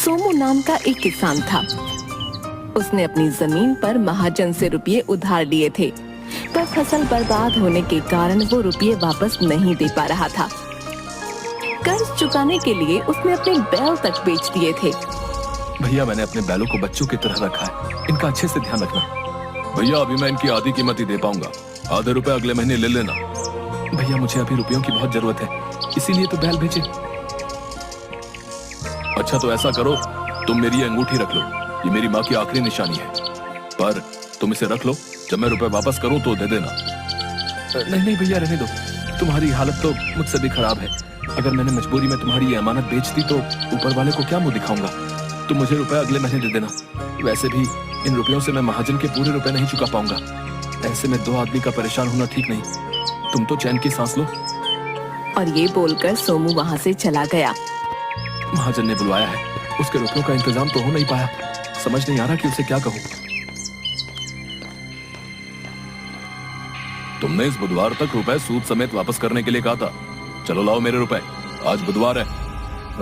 सोमू नाम का एक किसान था। उसने अपनी जमीन पर महाजन से रुपये उधार लिए थे, पर फसल बर्बाद होने के कारण वो रुपये वापस नहीं दे पा रहा था। कर्ज चुकाने के लिए उसने अपने बैल तक बेच दिए थे। भैया, मैंने अपने बैलों को बच्चों की तरह रखा है, इनका अच्छे से ध्यान रखना। भैया, अभी मैं इनकी आधी कीमत ही दे पाऊंगा, आधे रुपए अगले महीने ले लेना। भैया, मुझे अभी रुपयों की बहुत जरूरत है, इसीलिए तो बैल बेचे। अच्छा, तो ऐसा करो, तुम मेरी अंगूठी रख लो, ये मेरी माँ की आखिरी निशानी है, पर तुम इसे रख लो, जब मैं रुपए वापस करूं तो दे देना। नहीं नहीं भैया, रहने दो, तुम्हारी हालत तो मुझसे भी खराब है। अगर मैंने मजबूरी में तुम्हारी ये अमानत बेच दी तो ऊपर वाले को क्या मुंह दिखाऊंगा। तुम मुझे रुपए अगले महीने दे देना। वैसे भी इन रुपयों से मैं महाजन के पूरे रुपए नहीं चुका पाऊंगा। ऐसे में दो आदमी का परेशान होना ठीक नहीं। तुम तो चैन की सांस लो। और ये बोलकर सोमू वहाँ से चला गया। महाजन ने बुलवाया है, उसके रुपयों का इंतजाम तो हो नहीं पाया। समझ नहीं आ रहा कि उसे क्या कहूँ। तुमने इस बुधवार तक रुपए सूद समेत वापस करने के लिए कहा था। चलो लाओ मेरे रुपए, आज बुधवार है।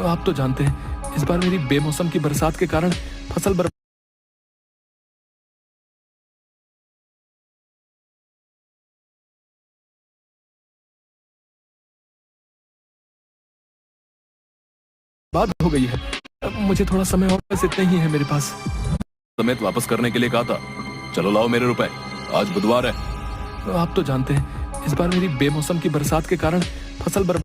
आप तो जानते हैं, इस बार मेरी बेमौसम की बरसात के कारण फसल बर्बाद हो गई है। मुझे थोड़ा समय और, बस इतना ही है मेरे पास। समेत वापस करने के लिए कहा था। चलो लाओ मेरे रुपए, आज बुधवार है। आप तो जानते हैं, इस बार मेरी बेमौसम की बरसात के कारण फसल बर्बाद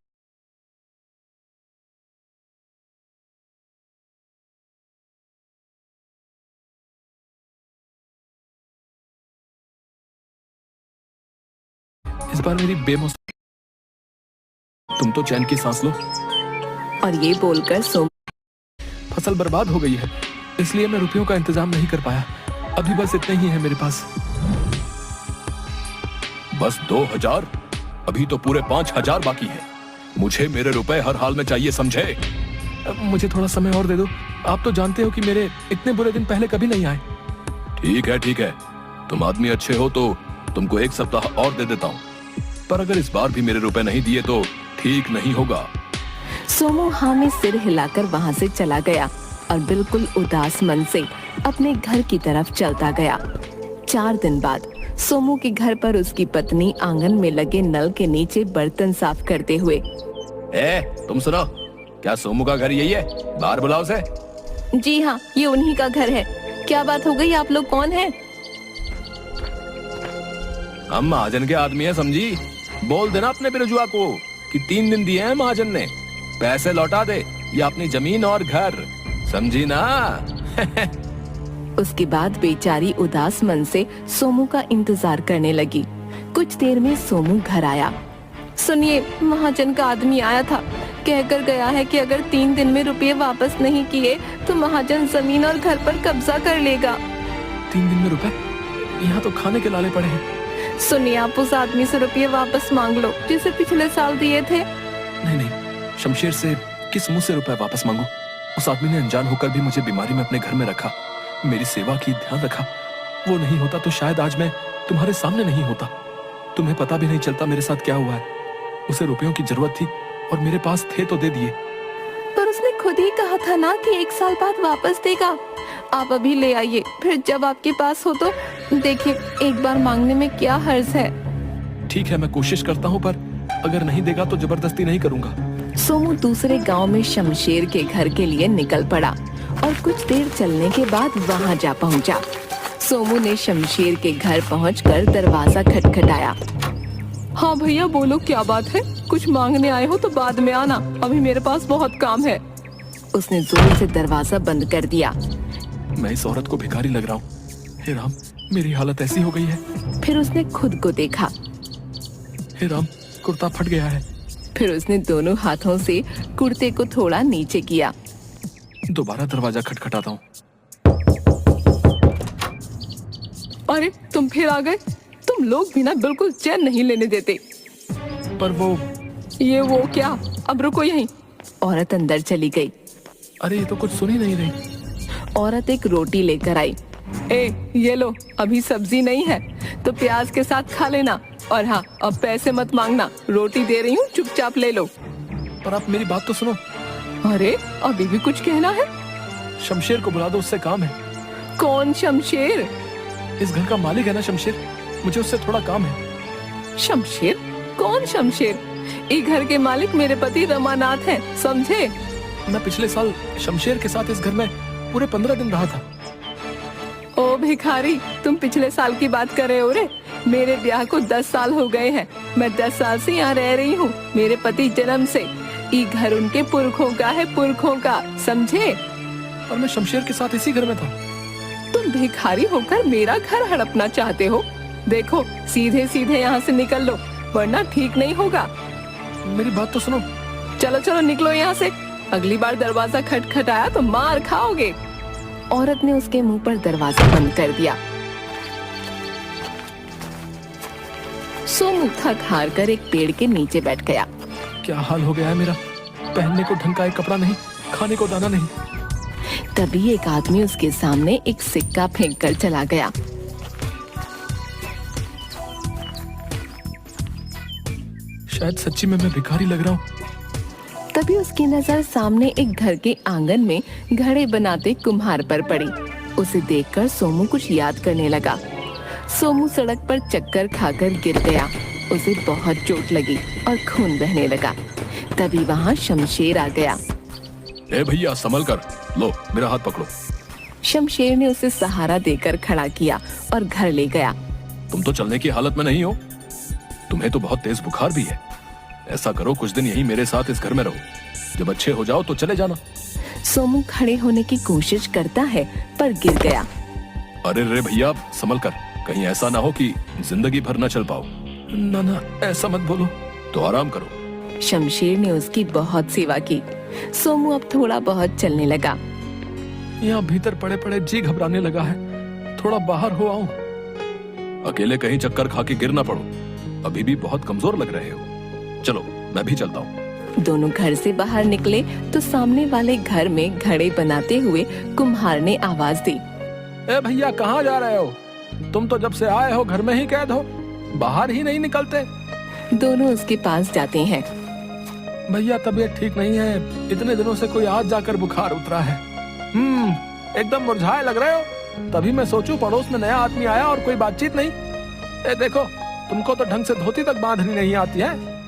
इस बार मेरी बेमौसम। तुम तो चैन की सांस लो। और ये बोलकर सोमू फसल बर्बाद हो गई है, इसलिए मैं रुपयों का इंतजाम नहीं कर पाया। अभी बस इतना ही है मेरे पास। बस 2000? अभी तो पूरे 5000 बाकी है। मुझे मेरे रुपए हर हाल में चाहिए, समझे? मुझे थोड़ा समय और दे दो। आप तो जानते हो कि मेरे इतने बुरे दिन पहले कभी नहीं आए। ठीक है, तुम आदमी अच्छे हो तो तुमको 1 सप्ताह और दे देता हूँ, पर अगर इस बार भी मेरे रुपए नहीं दिए तो ठीक नहीं होगा। सोमू हाँ में सिर हिलाकर वहाँ से चला गया और बिल्कुल उदास मन से अपने घर की तरफ चलता गया। 4 दिन बाद सोमू के घर पर उसकी पत्नी आंगन में लगे नल के नीचे बर्तन साफ करते हुए। तुम सुनो, क्या सोमू का घर यही है? बाहर बुलाओ उसे। जी हाँ, ये उन्हीं का घर है। क्या बात हो गई? आप लोग कौन हैं? हम महाजन के आदमी हैं, समझी? बोल देना अपने बिरजुआ को कि 3 दिन दिए हैं महाजन ने, पैसे लौटा दे या अपनी जमीन और घर, समझी ना? उसके बाद बेचारी उदास मन से सोमू का इंतजार करने लगी। कुछ देर में सोमू घर आया। सुनिए, महाजन का आदमी आया था, कहकर गया है कि अगर 3 दिन में रुपये वापस नहीं किए तो महाजन जमीन और घर पर कब्जा कर लेगा। 3 दिन में रुपए? यहाँ तो खाने के लाले पड़े हैं। सुनिए, आप उस आदमी से रुपये वापस मांग लो जिसे पिछले साल दिए थे। नहीं, शमशेर से किस मुंह से रुपए वापस मांगू? उस आदमी ने अनजान होकर भी मुझे बीमारी में अपने घर में रखा, मेरी सेवा की, ध्यान रखा। वो नहीं होता तो शायद आज मैं तुम्हारे सामने नहीं होता। तुम्हें पता भी नहीं चलता मेरे साथ क्या हुआ है। उसे रुपयों की जरूरत थी और मेरे पास थे तो दे दिए। पर उसने खुद ही कहा था ना कि 1 साल बाद वापस देगा। आप अभी ले आइए, फिर जब आपके पास हो तो देखिए, एक बार मांगने में क्या हर्ज है। ठीक है, मैं कोशिश करता हूँ, पर अगर नहीं देगा तो जबरदस्ती नहीं करूँगा। सोमू दूसरे गांव में शमशेर के घर के लिए निकल पड़ा और कुछ देर चलने के बाद वहां जा पहुंचा। सोमू ने शमशेर के घर पहुंचकर दरवाजा खटखटाया। हाँ भैया, बोलो, क्या बात है? कुछ मांगने आए हो तो बाद में आना, अभी मेरे पास बहुत काम है। उसने जोर से दरवाजा बंद कर दिया। मैं इस औरत को भिखारी लग रहा हूँ। हे राम, मेरी हालत ऐसी हो गई है। फिर उसने खुद को देखा। हे राम, कुर्ता फट गया है। फिर उसने दोनों हाथों से कुर्ते को थोड़ा नीचे किया। दोबारा दरवाजा खटखटाता हूँ। अरे, तुम फिर आ गए। तुम लोग भी ना बिल्कुल चैन नहीं लेने देते। पर वो क्या? अब रुको यहीं। औरत अंदर चली गई। अरे, ये तो कुछ सुन ही नहीं रही। औरत एक रोटी लेकर आई। ये लो, अभी सब्जी नहीं है तो प्याज के साथ खा लेना, और हाँ, अब पैसे मत मांगना, रोटी दे रही हूँ, चुपचाप ले लो। पर आप मेरी बात तो सुनो। अरे, अभी भी कुछ कहना है? शमशेर को बुला दो, उससे काम है। कौन शमशेर? इस घर का मालिक है ना शमशेर, मुझे उससे थोड़ा काम है। शमशेर? कौन शमशेर? ये घर के मालिक मेरे पति रमानाथ हैं, समझे? मैं पिछले साल शमशेर के साथ इस घर में पूरे 15 दिन रहा था। ओ भिखारी, तुम पिछले साल की बात कर रहे हो रे? मेरे ब्याह को 10 साल हो गए हैं। मैं 10 साल से यहाँ रह रही हूँ। मेरे पति जन्म से। ये घर उनके पुरखों का है, पुरखों का, समझे? और मैं शमशेर के साथ इसी घर में था। तुम भिखारी होकर मेरा घर हड़पना चाहते हो? देखो, सीधे सीधे यहाँ से निकल लो, वरना ठीक नहीं होगा। मेरी बात तो सुनो। चलो चलो निकलो यहाँ से। अगली बार दरवाजा खटखटाया तो मार खाओगे। औरत ने उसके मुंह पर दरवाजा बंद कर दिया। सोमू थक हार कर एक पेड़ के नीचे बैठ गया। क्या हाल हो गया है मेरा, पहनने को ढंग का एक कपड़ा नहीं, खाने को दाना नहीं। तभी एक आदमी उसके सामने एक सिक्का फेंक कर चला गया। शायद सच्ची में मैं भिखारी लग रहा हूँ। तभी उसकी नजर सामने एक घर के आंगन में घड़े बनाते कुम्हार पर पड़ी। उसे देखकर सोमू कुछ याद करने लगा। सोमू सड़क पर चक्कर खाकर गिर गया। उसे बहुत चोट लगी और खून बहने लगा। तभी वहाँ शमशेर आ गया। ए भैया संभल कर, लो मेरा हाथ पकड़ो। शमशेर ने उसे सहारा देकर खड़ा किया और घर ले गया। तुम तो चलने की हालत में नहीं हो, तुम्हें तो बहुत तेज बुखार भी है। ऐसा करो, कुछ दिन यहीं मेरे साथ इस घर में रहो, जब अच्छे हो जाओ तो चले जाना। सोमू खड़े होने की कोशिश करता है पर गिर गया। अरे रे भैया संभल कर, कहीं ऐसा ना हो कि जिंदगी भर न चल पाओ। ना ना ऐसा मत बोलो, तो आराम करो। शमशेर ने उसकी बहुत सेवा की। सोमू अब थोड़ा बहुत चलने लगा। यहाँ भीतर पड़े पड़े जी घबराने लगा है, थोड़ा बाहर हो आऊं। अकेले कहीं चक्कर खा के गिर ना पड़ो, अभी भी बहुत कमजोर लग रहे हो। चलो मैं भी चलता हूँ। दोनों घर से बाहर निकले तो सामने वाले घर में घड़े बनाते हुए कुम्हार ने आवाज दी। ए भैया कहाँ जा रहे हो? तुम तो जब से आए हो घर में ही कैद हो, बाहर ही नहीं निकलते। दोनों उसके पास जाते हैं। भैया तबीयत ठीक नहीं है, इतने दिनों से कोई आज जाकर बुखार उतरा है। एकदम मुरझाए लग रहे हो। तभी मैं सोचूं पड़ोस में नया आदमी आया और कोई बातचीत नहीं। ए देखो, तुमको तो ढंग से धोती तक बांधनी नहीं आती है।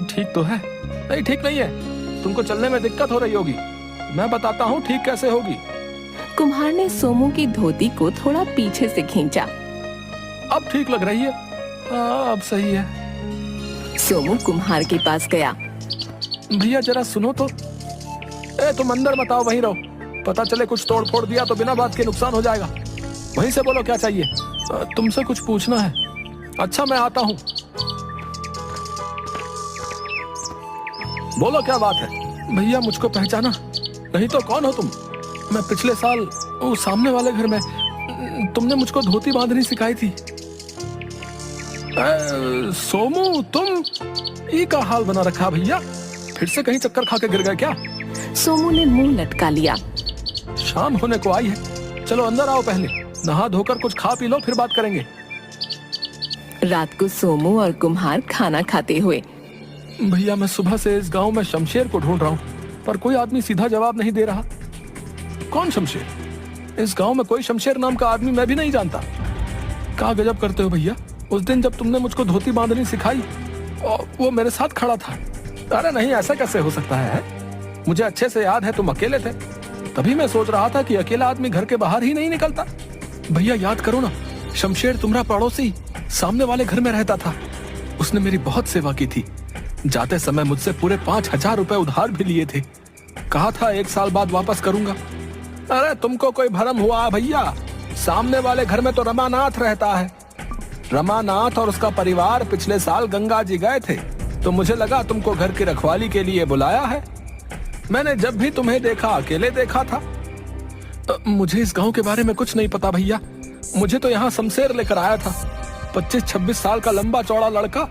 ठीक तो है? नहीं ठीक नहीं है, तुमको चलने में दिक्कत हो रही होगी। मैं बताता हूँ ठीक कैसे होगी। कुम्हार ने सोमू की धोती को थोड़ा पीछे से खींचा। अब ठीक लग रही है। अब सही है। सोमू कुम्हार के पास गया। भैया जरा सुनो तो। तुम अंदर मत आओ, वहीं रहो। पता चले कुछ तोड़ फोड़ दिया तो बिना बात के नुकसान हो जाएगा। वहीं से बोलो क्या चाहिए। तुमसे कुछ पूछना है। अच्छा मैं आता हूँ। बोलो क्या बात है। भैया मुझको पहचाना नहीं तो कौन हो तुम? मैं पिछले साल वो सामने वाले घर में तुमने मुझको धोती बांधनी सिखाई थी। सोमू तुम ये का हाल बना रखा भैया, फिर से कहीं चक्कर खा के गिर गए क्या? सोमू ने मुंह लटका लिया। शाम होने को आई है, चलो अंदर आओ, पहले नहा धोकर कुछ खा पी लो, फिर बात करेंगे। रात को सोमू और कुम्हार खाना खाते हुए। भैया मैं सुबह से इस गांव में शमशेर को ढूंढ रहा हूँ, पर कोई आदमी सीधा जवाब नहीं दे रहा। कौन शमशेर? इस गांव में कोई शमशेर नाम का आदमी मैं भी नहीं जानता। क्या गजब करते हो भैया, उस दिन जब तुमने मुझको धोती बांधनी सिखाई वो मेरे साथ खड़ा था। अरे नहीं, ऐसा कैसे हो सकता है? मुझे अच्छे से याद है तुम अकेले थे, तभी मैं सोच रहा था कि अकेला आदमी घर के बाहर ही नहीं निकलता। भैया याद करो ना, शमशेर तुम्हारा पड़ोसी सामने वाले घर में रहता था। उसने मेरी बहुत सेवा की थी। जाते समय मुझसे पूरे 5,000 रुपए उधार भी लिए थे। कहा था 1 साल बाद वापस करूंगा। अरे तुमको कोई भरम हुआ भैया, सामने वाले घर में तो रमानाथ रहता है। रमानाथ और उसका परिवार पिछले साल गंगा जी गए थे, तो मुझे लगा तुमको घर की रखवाली के लिए बुलाया है। मैंने जब भी तुम्हें देखा अकेले देखा था। मुझे इस गांव के बारे में कुछ नहीं पता भैया। मुझे तो यहाँ शमशेर लेकर आया था। 25-26 साल का लंबा चौड़ा लड़का,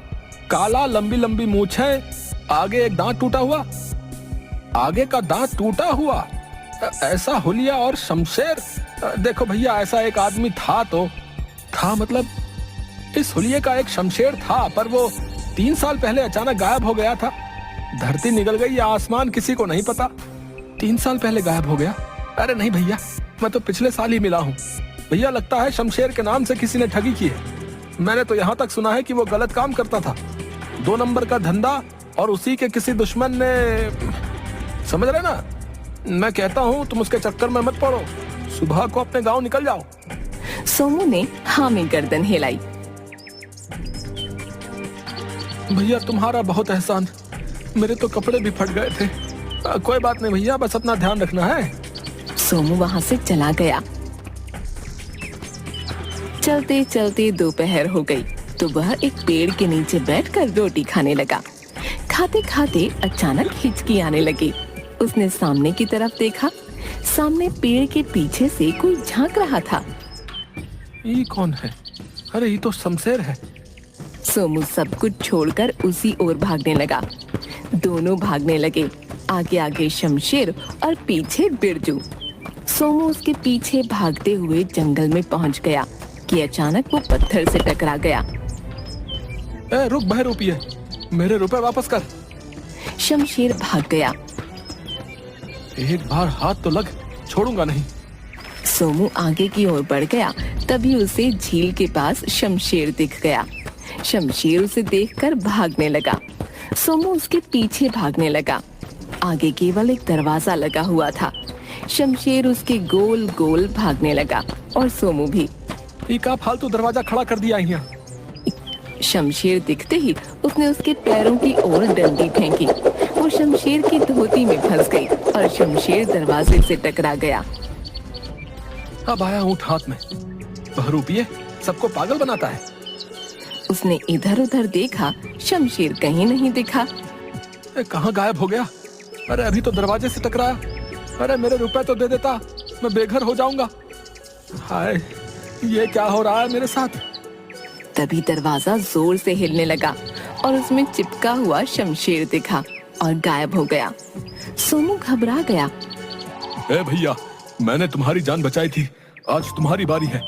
काला, लंबी लंबी मूछें, आगे एक दांत टूटा हुआ, आगे का दांत टूटा हुआ, ऐसा हुलिया और शमशेर। देखो भैया, ऐसा एक आदमी था तो था, मतलब इस हुलिये का एक शमशेर था, पर वो 3 साल पहले अचानक गायब हो गया था। धरती निकल गई या आसमान किसी को नहीं पता। 3 साल पहले गायब हो गया। अरे नहीं भैया, मैं तो पिछले साल ही मिला हूँ भैया। लगता है शमशेर के नाम से किसी ने ठगी की है। मैंने तो यहाँ तक सुना है कि वो गलत काम करता था, 2 नंबर का धंधा, और उसी के किसी दुश्मन ने, समझ रहे ना। मैं कहता हूँ तुम उसके चक्कर में मत पड़ो, सुबह को अपने गांव निकल जाओ। सोमू ने हाँ में गर्दन हिलाई। भैया तुम्हारा बहुत एहसान, मेरे तो कपड़े भी फट गए थे। कोई बात नहीं भैया, बस अपना ध्यान रखना है। सोमू वहां से चला गया। चलते चलते दोपहर हो गई तो वह एक पेड़ के नीचे बैठकर रोटी खाने लगा। खाते खाते अचानक हिचकी आने लगी। उसने सामने की तरफ देखा। सामने पेड़ के पीछे से कोई झांक रहा था। ये कौन है? अरे ये तो शमशेर है। सोमू सब कुछ छोड़कर उसी ओर भागने लगा। दोनों भागने लगे, आगे आगे शमशेर और पीछे बिरजू। सोमू उसके पीछे भागते हुए जंगल में पहुंच गया कि अचानक वो पत्थर से टकरा गया। रुक बहरूपिये, मेरे रुपए वापस कर। शमशेर भाग गया। एक बार हाथ तो लग, छोड़ूंगा नहीं। सोमू आगे की ओर बढ़ गया, तभी उसे झील के पास शमशेर दिख गया। शमशेर उसे देखकर भागने लगा। सोमू उसके पीछे भागने लगा। आगे केवल एक दरवाजा लगा हुआ था। शमशेर उसके गोल गोल भागने लगा और सोमू भी। ये का फालतू दरवाजा खड़ा कर दिया यहाँ। शमशेर दिखते ही उसने उसके पैरों की ओर डंडी फेंकी। वो शमशेर की धोती में फंस गई और शमशेर दरवाजे से टकरा गया। अब आया ऊँट हाथ में। बहरूपिये सबको पागल बनाता है। उसने इधर उधर देखा, शमशेर कहीं नहीं दिखा। कहाँ गायब हो गया? अरे अभी तो दरवाजे से टकराया। अरे मेरे रुपए तो दे देता, मैं बेघर हो जाऊंगा। हाय, ये क्या हो रहा है मेरे साथ? तभी दरवाजा जोर से हिलने लगा और उसमें चिपका हुआ शमशेर दिखा और गायब हो गया। सोमू घबरा गया। ए भैया, मैंने तुम्हारी जान बचाई थी, आज तुम्हारी बारी है।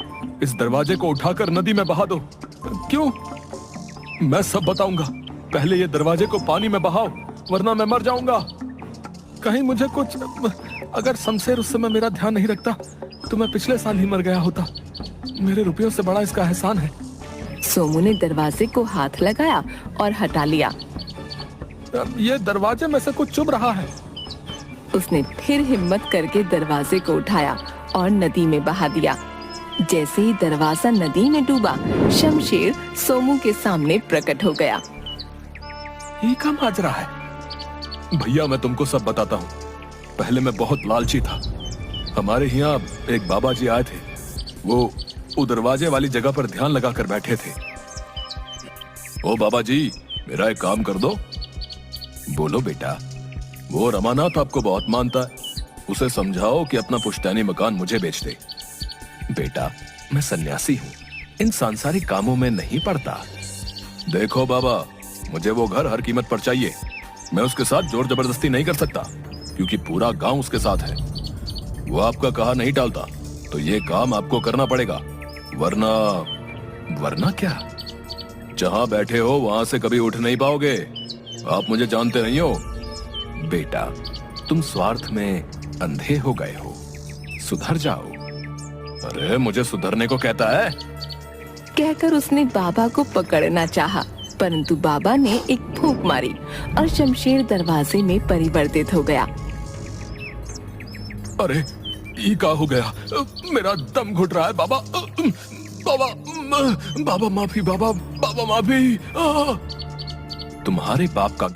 इस दरवाजे को उठाकर नदी में बहा दो। क्यों? मैं सब बताऊंगा। पहले ये दरवाजे को पानी में बहाओ, वरना मैं मर जाऊंगा। कहीं मुझे कुछ, अगर शमशेर उस समय मेरा ध्यान नहीं रखता तो मैं पिछले साल ही मर गया होता। मेरे रुपयों से बड़ा इसका एहसान है। सोमू ने दरवाजे को हाथ लगाया और हटा लिया। ये दरवाजे में से कुछ चुभ रहा है। उसने फिर हिम्मत करके दरवाजे को उठाया और नदी में बहा दिया। जैसे ही दरवाजा नदी में डूबा, शमशेर सोमू के सामने प्रकट हो गया। ये क्या माजरा है? भैया मैं तुमको सब बताता हूँ। पहले मैं बहुत लालची था। हमारे यहाँ एक बाबा जी आए थे। वो दरवाजे वाली जगह पर ध्यान लगा कर बैठे थे। ओ बाबा जी, मेरा एक काम कर दो। बोलो बेटा। वो रमानाथ आपको बहुत मानता है, उसे समझाओ कि अपना पुश्तैनी मकान मुझे बेच दे। बेटा, मैं सन्यासी हूँ, इन सांसारिक कामों में नहीं पड़ता। देखो बाबा, मुझे वो घर हर कीमत पर चाहिए। मैं उसके साथ जोर जबरदस्ती नहीं कर सकता, क्योंकि पूरा गांव उसके साथ है। वो आपका कहा नहीं टालता, तो ये काम आपको करना पड़ेगा। वरना क्या? जहां बैठे हो वहां से कभी उठ नहीं पाओगे। आप मुझे जानते नहीं हो। बेटा, तुम स्वार्थ में अंधे हो गए हो, सुधर जाओ। अरे मुझे सुधरने को कहता है? कहकर उसने बाबा को पकड़ना चाहा, परंतु बाबा ने एक फूंक मारी और शमशेर दरवाजे में परिवर्तित हो गया। अरे ये क्या हो गया? मेरा दम घुट रहा है। बाबा, बाबा, बाबा माफी, बाबा, बाबा माफी। तुम्हारे बाप का